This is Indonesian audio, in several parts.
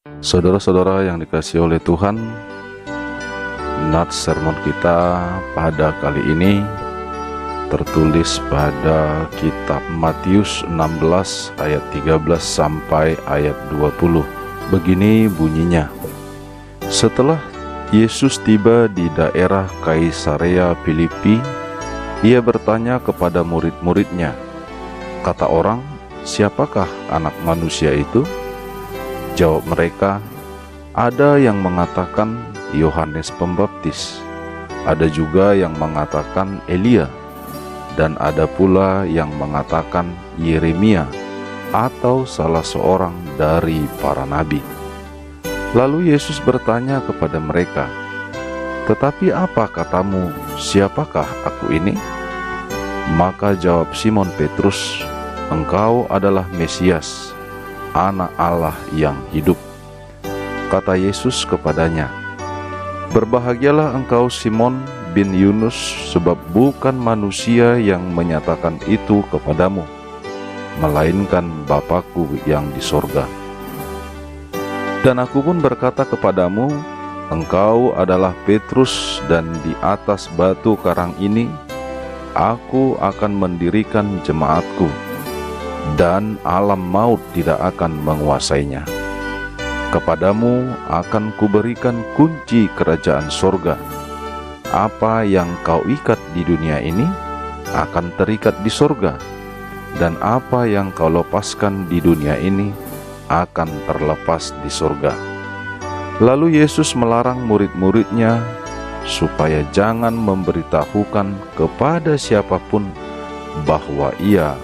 Saudara-saudara yang dikasihi oleh Tuhan, nats sermon kita pada kali ini tertulis pada kitab Matius 16 ayat 13 sampai ayat 20. Begini bunyinya: Setelah Yesus tiba di daerah Kaisarea Filipi, ia bertanya kepada murid-muridnya, "Kata orang, siapakah anak manusia itu?" Jawab mereka, "Ada yang mengatakan Yohanes Pembaptis, ada juga yang mengatakan Elia, dan ada pula yang mengatakan Yeremia atau salah seorang dari para nabi." Lalu Yesus bertanya kepada mereka, "Tetapi apa katamu, siapakah aku ini?" Maka jawab Simon Petrus, "Engkau adalah Mesias, Anak Allah yang hidup." Kata Yesus kepadanya, "Berbahagialah engkau Simon bin Yunus, sebab bukan manusia yang menyatakan itu kepadamu, melainkan Bapa-Ku yang di sorga. Dan aku pun berkata kepadamu, engkau adalah Petrus, dan di atas batu karang ini aku akan mendirikan jemaatku, dan alam maut tidak akan menguasainya. Kepadamu akan kuberikan kunci kerajaan sorga. Apa yang kau ikat di dunia ini akan terikat di sorga, dan apa yang kau lepaskan di dunia ini akan terlepas di sorga." Lalu Yesus melarang murid-muridnya supaya jangan memberitahukan kepada siapapun bahwa Ia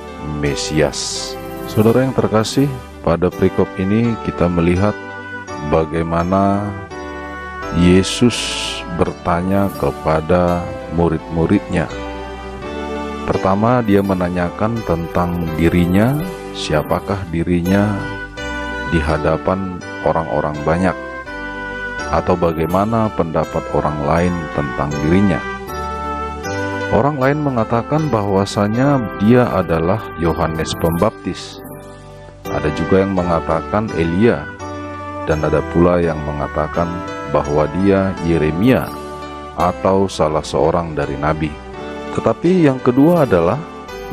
Mesias. Saudara yang terkasih, pada perikop ini kita melihat bagaimana Yesus bertanya kepada murid-muridnya. Pertama, dia menanyakan tentang dirinya, siapakah dirinya di hadapan orang-orang banyak, atau bagaimana pendapat orang lain tentang dirinya. Orang lain mengatakan bahwasanya dia adalah Yohanes Pembaptis. Ada juga yang mengatakan Elia, dan ada pula yang mengatakan bahwa dia Yeremia atau salah seorang dari nabi. Tetapi yang kedua adalah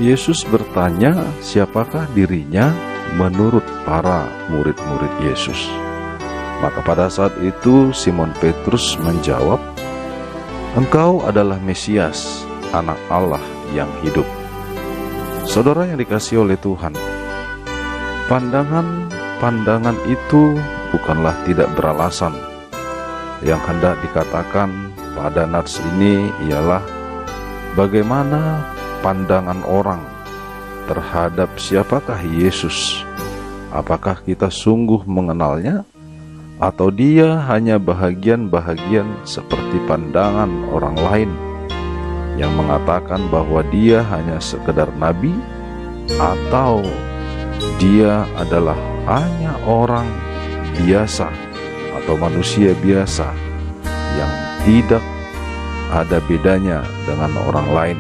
Yesus bertanya siapakah dirinya menurut para murid-murid Yesus. Maka pada saat itu Simon Petrus menjawab, "Engkau adalah Mesias, Anak Allah yang hidup." Saudara yang dikasihi oleh Tuhan, pandangan itu bukanlah tidak beralasan. Yang hendak dikatakan pada nats ini ialah bagaimana pandangan orang terhadap siapakah Yesus. Apakah kita sungguh mengenalnya, atau dia hanya bahagian-bahagian seperti pandangan orang lain yang mengatakan bahwa dia hanya sekedar nabi, atau dia adalah hanya orang biasa atau manusia biasa yang tidak ada bedanya dengan orang lain.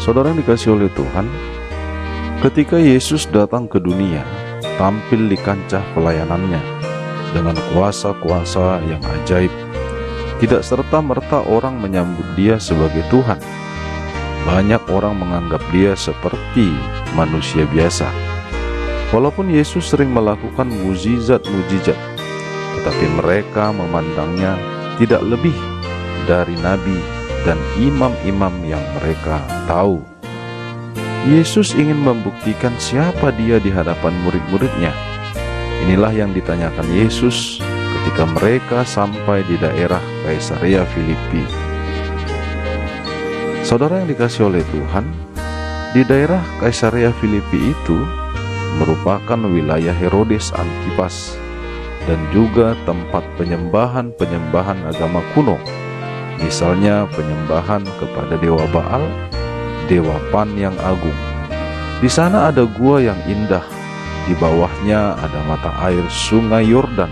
Saudara yang dikasihi oleh Tuhan, ketika Yesus datang ke dunia, tampil di kancah pelayanannya dengan kuasa-kuasa yang ajaib, tidak serta-merta orang menyambut dia sebagai Tuhan. Banyak orang menganggap dia seperti manusia biasa. Walaupun Yesus sering melakukan mujizat-mujizat, tetapi mereka memandangnya tidak lebih dari nabi dan imam-imam yang mereka tahu. Yesus ingin membuktikan siapa dia di hadapan murid-muridnya. Inilah yang ditanyakan Yesus ketika mereka sampai di daerah Kaisarea Filipi. Saudara yang dikasihi oleh Tuhan, di daerah Kaisarea Filipi itu merupakan wilayah Herodes Antipas, dan juga tempat penyembahan agama kuno, misalnya penyembahan kepada dewa Baal, dewa Pan yang agung. Di sana ada gua yang indah, di bawahnya ada mata air sungai Yordan,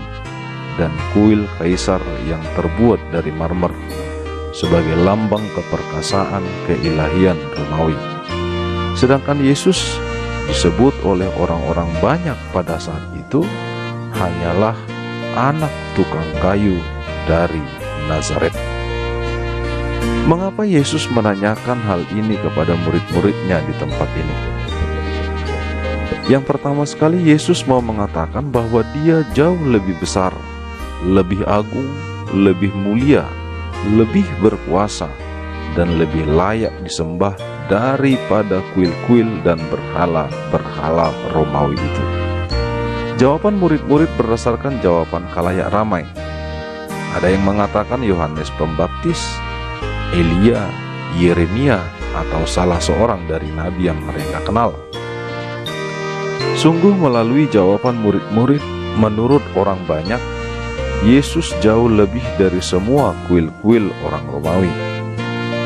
dan kuil kaisar yang terbuat dari marmer sebagai lambang keperkasaan keilahian Romawi. Sedangkan Yesus disebut oleh orang-orang banyak pada saat itu hanyalah anak tukang kayu dari Nazaret. Mengapa Yesus menanyakan hal ini kepada murid-muridnya di tempat ini? Yang pertama sekali, Yesus mau mengatakan bahwa Dia jauh lebih besar, lebih agung, lebih mulia, lebih berkuasa, dan lebih layak disembah daripada kuil-kuil dan berhala-berhala Romawi itu. Jawaban murid-murid berdasarkan jawaban khalayak ramai. Ada yang mengatakan Yohanes Pembaptis, Elia, Yeremia, atau salah seorang dari nabi yang mereka kenal. Sungguh melalui jawaban murid-murid, menurut orang banyak, Yesus jauh lebih dari semua kuil-kuil orang Romawi.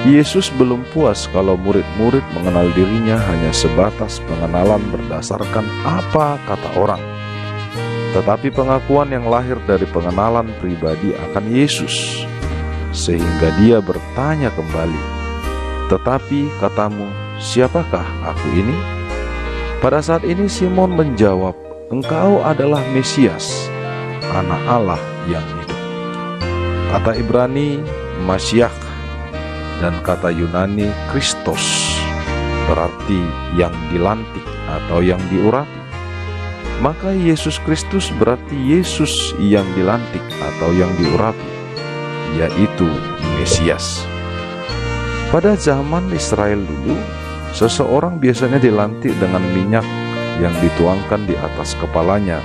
Yesus belum puas kalau murid-murid mengenal dirinya hanya sebatas pengenalan berdasarkan apa kata orang, tetapi pengakuan yang lahir dari pengenalan pribadi akan Yesus, sehingga Dia bertanya kembali, "Tetapi katamu, siapakah aku ini?" Pada saat ini Simon menjawab, "Engkau adalah Mesias, Anak Allah yang hidup." Kata Ibrani Masyiach dan kata Yunani Kristos berarti yang dilantik atau yang diurapi. Maka Yesus Kristus berarti Yesus yang dilantik atau yang diurapi, yaitu Mesias. Pada zaman Israel dulu, seseorang biasanya dilantik dengan minyak yang dituangkan di atas kepalanya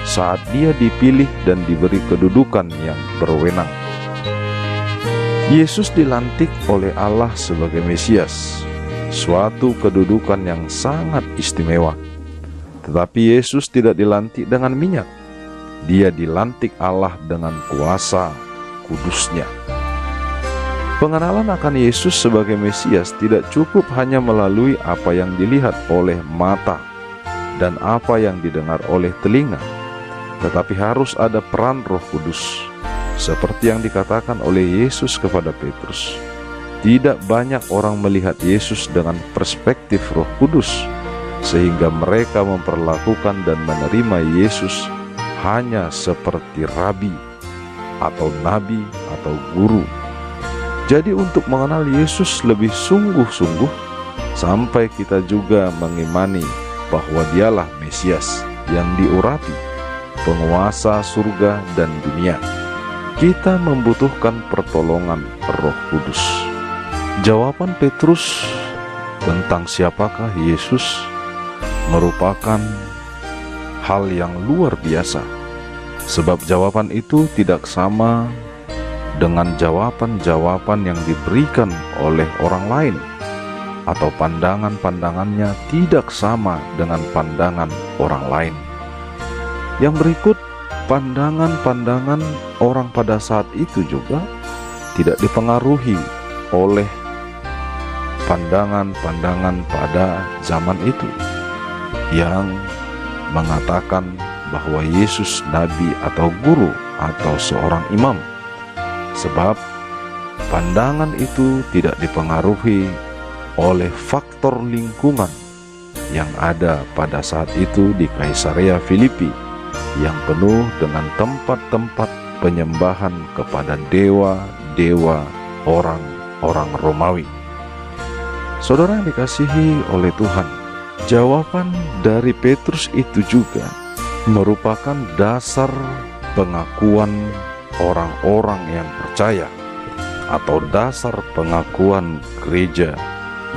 saat dia dipilih dan diberi kedudukan yang berwenang. Yesus dilantik oleh Allah sebagai Mesias, suatu kedudukan yang sangat istimewa. Tetapi Yesus tidak dilantik dengan minyak. Dia dilantik Allah dengan kuasa kudusnya. Pengenalan akan Yesus sebagai Mesias tidak cukup hanya melalui apa yang dilihat oleh mata dan apa yang didengar oleh telinga, tetapi harus ada peran Roh Kudus. Seperti yang dikatakan oleh Yesus kepada Petrus, tidak banyak orang melihat Yesus dengan perspektif Roh Kudus, sehingga mereka memperlakukan dan menerima Yesus hanya seperti rabi atau nabi atau guru. Jadi untuk mengenal Yesus lebih sungguh-sungguh, sampai kita juga mengimani bahwa Dialah Mesias yang diurapi, penguasa surga dan dunia, kita membutuhkan pertolongan Roh Kudus. Jawaban Petrus tentang siapakah Yesus merupakan hal yang luar biasa, sebab jawaban itu tidak sama dengan jawaban-jawaban yang diberikan oleh orang lain, atau pandangan-pandangannya tidak sama dengan pandangan orang lain. Yang berikut, pandangan-pandangan orang pada saat itu juga tidak dipengaruhi oleh pandangan-pandangan pada zaman itu yang mengatakan bahwa Yesus nabi atau guru atau seorang imam, sebab pandangan itu tidak dipengaruhi oleh faktor lingkungan yang ada pada saat itu di Kaisarea Filipi, yang penuh dengan tempat-tempat penyembahan kepada dewa-dewa orang-orang Romawi. Saudara yang dikasihi oleh Tuhan, jawaban dari Petrus itu juga merupakan dasar pengakuan orang-orang yang percaya, atau dasar pengakuan gereja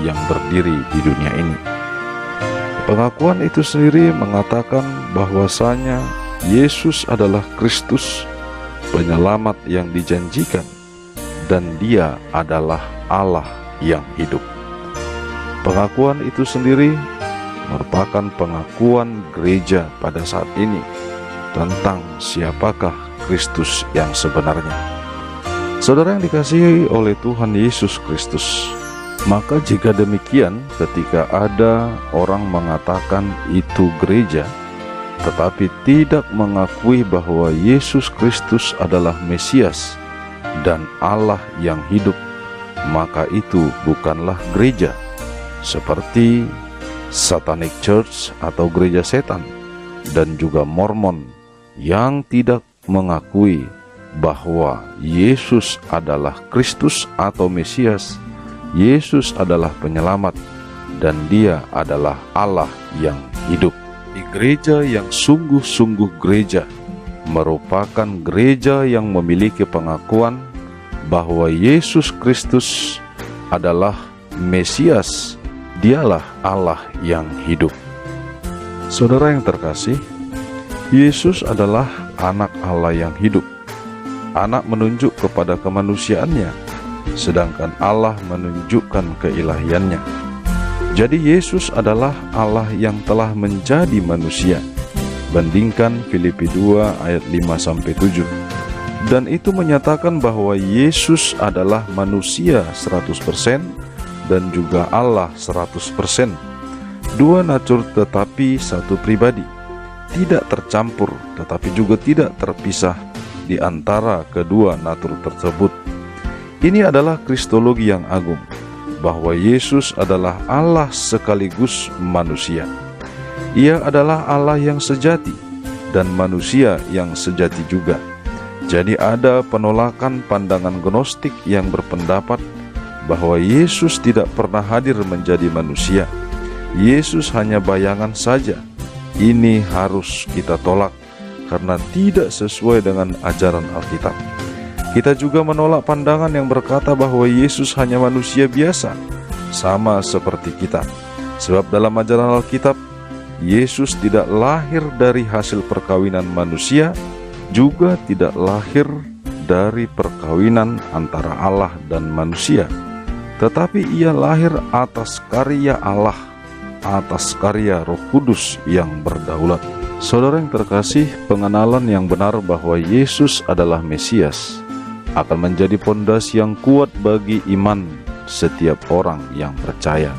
yang berdiri di dunia ini. Pengakuan itu sendiri mengatakan bahwasanya Yesus adalah Kristus, penyelamat yang dijanjikan, dan Dia adalah Allah yang hidup. Pengakuan itu sendiri merupakan pengakuan gereja pada saat ini tentang siapakah Kristus yang sebenarnya. Saudara yang dikasihi oleh Tuhan Yesus Kristus, maka jika demikian, ketika ada orang mengatakan itu gereja, tetapi tidak mengakui bahwa Yesus Kristus adalah Mesias dan Allah yang hidup, maka itu bukanlah gereja, seperti Satanic Church atau gereja setan, dan juga Mormon yang tidak mengakui bahwa Yesus adalah Kristus atau Mesias, Yesus adalah penyelamat, dan Dia adalah Allah yang hidup. Di gereja yang sungguh-sungguh gereja merupakan gereja yang memiliki pengakuan bahwa Yesus Kristus adalah Mesias, Dialah Allah yang hidup. Saudara yang terkasih, Yesus adalah anak Allah yang hidup. Anak menunjuk kepada kemanusiaannya, sedangkan Allah menunjukkan keilahiannya. Jadi Yesus adalah Allah yang telah menjadi manusia. Bandingkan Filipi 2 ayat 5-7. Dan itu menyatakan bahwa Yesus adalah manusia 100% dan juga Allah 100%. Dua natur tetapi satu pribadi, tidak tercampur tetapi juga tidak terpisah di antara kedua natur tersebut. Ini adalah kristologi yang agung, bahwa Yesus adalah Allah sekaligus manusia. Ia adalah Allah yang sejati dan manusia yang sejati juga. Jadi ada penolakan pandangan gnostik yang berpendapat bahwa Yesus tidak pernah hadir menjadi manusia. Yesus hanya bayangan saja. Ini harus kita tolak karena tidak sesuai dengan ajaran Alkitab. Kita juga menolak pandangan yang berkata bahwa Yesus hanya manusia biasa, sama seperti kita. Sebab dalam ajaran Alkitab, Yesus tidak lahir dari hasil perkawinan manusia, juga tidak lahir dari perkawinan antara Allah dan manusia. Tetapi ia lahir atas karya Allah, atas karya Roh Kudus yang berdaulat. Saudara yang terkasih, pengenalan yang benar bahwa Yesus adalah Mesias akan menjadi pondasi yang kuat bagi iman setiap orang yang percaya.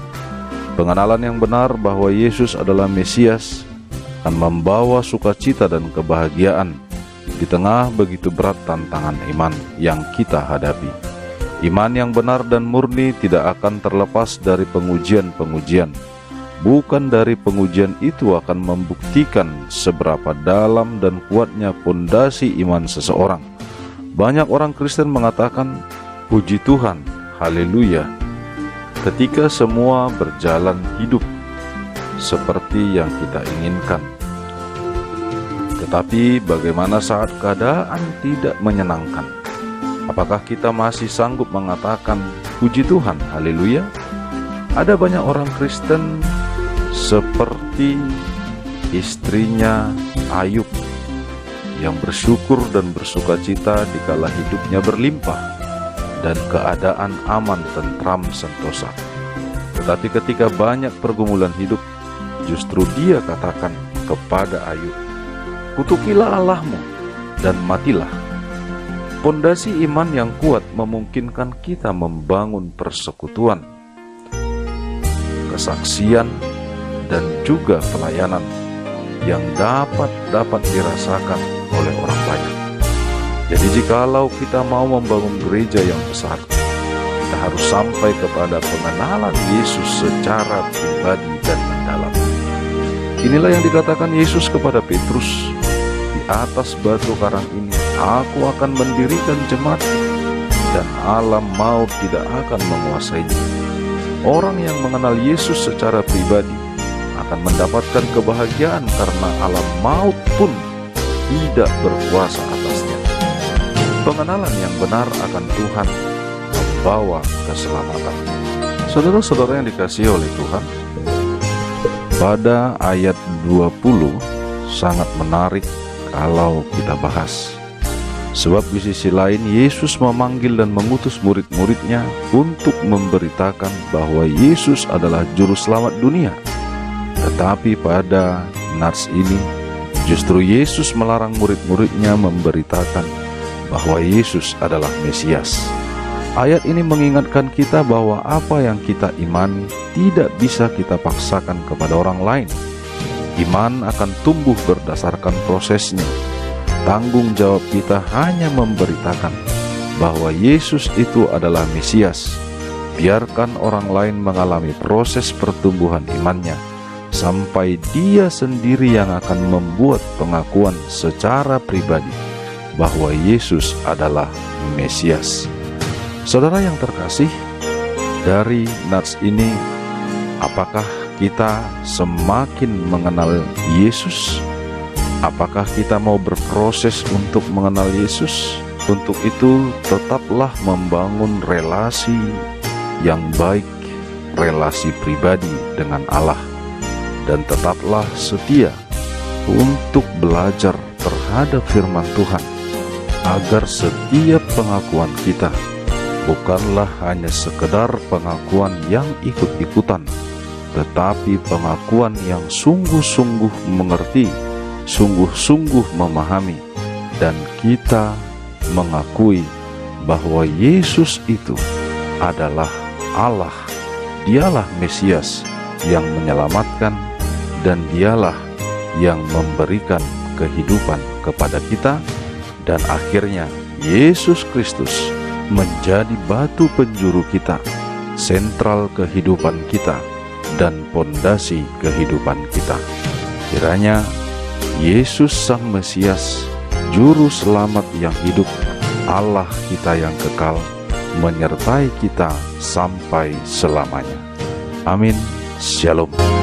Pengenalan yang benar bahwa Yesus adalah Mesias akan membawa sukacita dan kebahagiaan di tengah begitu berat tantangan iman yang kita hadapi. Iman yang benar dan murni tidak akan terlepas dari pengujian-pengujian. Bukan dari pengujian itu akan membuktikan seberapa dalam dan kuatnya pondasi iman seseorang. Banyak orang Kristen mengatakan, puji Tuhan, haleluya, ketika semua berjalan hidup seperti yang kita inginkan. Tetapi bagaimana saat keadaan tidak menyenangkan? Apakah kita masih sanggup mengatakan, puji Tuhan, haleluya? Ada banyak orang Kristen seperti istrinya Ayub yang bersyukur dan bersukacita dikala hidupnya berlimpah dan keadaan aman, tentram, sentosa. Tetapi ketika banyak pergumulan hidup, justru dia katakan kepada Ayub, kutukilah Allahmu dan matilah. Pondasi iman yang kuat memungkinkan kita membangun persekutuan, kesaksian, dan juga pelayanan yang dapat dirasakan oleh orang banyak. Jadi jikalau kita mau membangun gereja yang besar, kita harus sampai kepada pengenalan Yesus secara pribadi dan mendalam. Inilah yang dikatakan Yesus kepada Petrus, di atas batu karang ini aku akan mendirikan jemaat, dan alam maut tidak akan menguasainya. Orang yang mengenal Yesus secara pribadi akan mendapatkan kebahagiaan karena alam maut pun tidak berkuasa atasnya. Pengenalan yang benar akan Tuhan membawa keselamatan. Saudara-saudara yang dikasihi oleh Tuhan, pada ayat 20 sangat menarik kalau kita bahas. Sebab di sisi lain Yesus memanggil dan mengutus murid-muridnya untuk memberitakan bahwa Yesus adalah juru selamat dunia. Tetapi pada nats ini justru Yesus melarang murid-muridnya memberitakan bahwa Yesus adalah Mesias. Ayat ini mengingatkan kita bahwa apa yang kita imani tidak bisa kita paksakan kepada orang lain. Iman akan tumbuh berdasarkan prosesnya. Tanggung jawab kita hanya memberitakan bahwa Yesus itu adalah Mesias. Biarkan orang lain mengalami proses pertumbuhan imannya, sampai dia sendiri yang akan membuat pengakuan secara pribadi bahwa Yesus adalah Mesias. Saudara yang terkasih, dari nats ini, apakah kita semakin mengenal Yesus? Apakah kita mau berproses untuk mengenal Yesus? Untuk itu, tetaplah membangun relasi yang baik, relasi pribadi dengan Allah, dan tetaplah setia untuk belajar terhadap firman Tuhan, agar setiap pengakuan kita bukanlah hanya sekedar pengakuan yang ikut-ikutan, tetapi pengakuan yang sungguh-sungguh mengerti, sungguh-sungguh memahami, dan kita mengakui bahwa Yesus itu adalah Allah. Dialah Mesias yang menyelamatkan, dan dialah yang memberikan kehidupan kepada kita, dan akhirnya Yesus Kristus menjadi batu penjuru kita, sentral kehidupan kita, dan pondasi kehidupan kita. Kiranya Yesus Sang Mesias, Juru Selamat yang hidup, Allah kita yang kekal, menyertai kita sampai selamanya. Amin. Shalom.